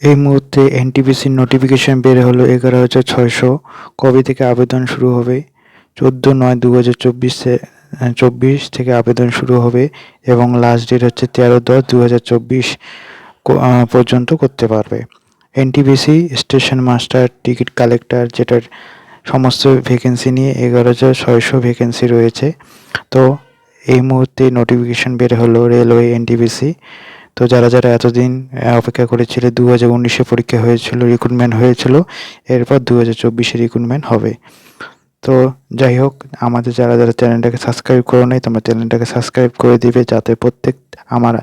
এই মুহূর্তে এনটিপিসির নোটিফিকেশন বের হলো 11,600। কবে থেকে আবেদন শুরু হবে? 14/9/2024 থেকে আবেদন শুরু হবে এবং লাস্ট ডেট হচ্ছে 13/10/2024 পর্যন্ত করতে পারবে। NTPC station master, ticket collector, যেটার সমস্ত ভ্যাকেন্সি নিয়ে 11,600 ভ্যাকেন্সি রয়েছে। তো এই মুহূর্তে নোটিফিকেশন বের হলো রেলওয়ে এনটিপিসি। তো যারা যারা এতদিন অপেক্ষা করেছিল, 2019-এ পরীক্ষা হয়েছিল, রিক্রুটমেন্ট হয়েছিল, এরপর 2024-এ রিক্রুটমেন্ট হবে। তো যাই হোক, আমাদের যারা যারা চ্যানেলটাকে সাবস্ক্রাইব করো নাই, তোমরা চ্যানেলটাকে সাবস্ক্রাইব করে দিবে, যাতে প্রত্যেক আমার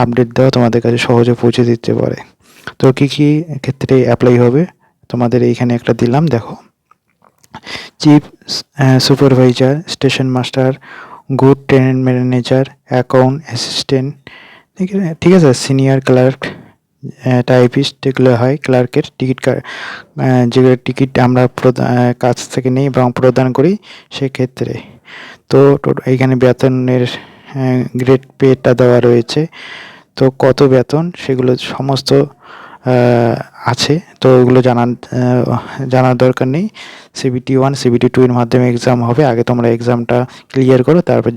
আপডেট দেওয়া তোমাদের কাছে সহজে পৌঁছে দিতে পারে। তো কী কী ক্ষেত্রে অ্যাপ্লাই হবে তোমাদের এইখানে একটা দিলাম, দেখো। Chief supervisor, station master, good train manager, account assistant, ঠিক আছে, সিনিয়র ক্লার্ক, টাইপিস্ট, এগুলো হয় ক্লার্কের। যেগুলো টিকিট আমরা কাছ থেকে নিই এবং প্রদান করি সেক্ষেত্রে। তো এইখানে বেতনের গ্রেড পেটা দেওয়া রয়েছে। তো কত বেতন সেগুলো সমস্ত আছে। তো ওগুলো জানার দরকার নেই। CBT-1 CBT-2 এর মাধ্যমে এক্সাম হবে। আগে তোমরা এক্সামটা ক্লিয়ার করো, তারপর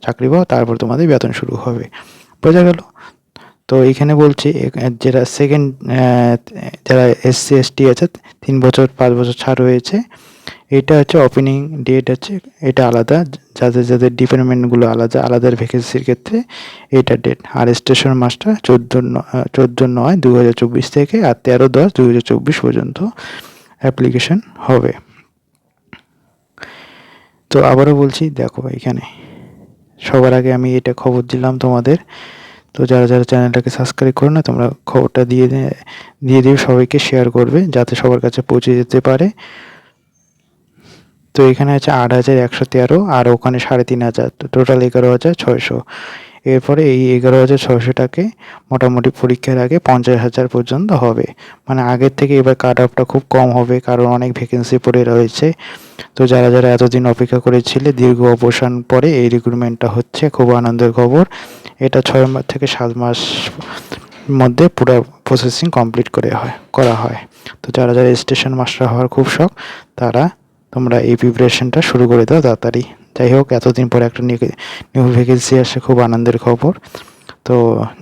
চাকরি পাও, তারপর তোমাদের বেতন শুরু হবে। বোঝা গেল? তো এইখানে বলছি যেটা সেকেন্ড, যারা SC ST আছে 3 বছর 5 বছর ছাড় রয়েছে। এটা হচ্ছে ওপেনিং ডেট আছে, এটা আলাদা। যাদের যাদের ডিপার্টমেন্টগুলো আলাদা আলাদা ভ্যাকেন্সির ক্ষেত্রে এটা ডেট। আর স্টেশন মাস্টার 14/9/2024 থেকে আর 13/10/2024 পর্যন্ত অ্যাপ্লিকেশন হবে। তো আবারও বলছি, দেখো এখানে সবার আগে আমি এটা খবর দিলাম তোমাদের। তো যারা যারা চ্যানেলটাকে সাবস্ক্রাইব করো না, তোমরা খবরটা দিয়ে দিবে, সবাইকে শেয়ার করবে যাতে সবার কাছে পৌঁছে যেতে পারে। তো এখানে আছে 8,113 আর ওখানে 3,500, তো টোটাল 11,600। এরপরে এই 11,600টাকে মোটামুটি পরীক্ষার আগে 50,000 পর্যন্ত হবে। মানে আগের থেকে এবার কাট অফটা খুব কম হবে, কারণ অনেক ভ্যাকেন্সি পড়ে রয়েছে। তো যারা যারা এতদিন অপেক্ষা করেছিলে, দীর্ঘ অবসান পরে এই রিক্রুটমেন্টটা হচ্ছে, খুব আনন্দের খবর। এটা 6 মাস থেকে 7 মাস মধ্যে পুরো প্রসেসিং কমপ্লিট করা হয়। তো যারা যারা স্টেশন মাস্টার হওয়ার খুব শখ, তারা তোমরা এই প্রিপারেশনটা শুরু করে দাও তাড়াতাড়ি। যাই হোক, এতদিন পরে একটা নিউ ভ্যাকেন্সি আসে, খুব আনন্দের খবর। তো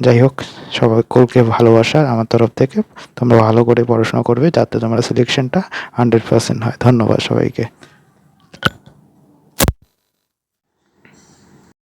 যাই হোক, সবাইকে ভালোবাসা আমার তরফ থেকে। তোমরা ভালো করে পড়াশোনা করবে যাতে তোমরা সিলেকশনটা 100% হয়। ধন্যবাদ সবাইকে।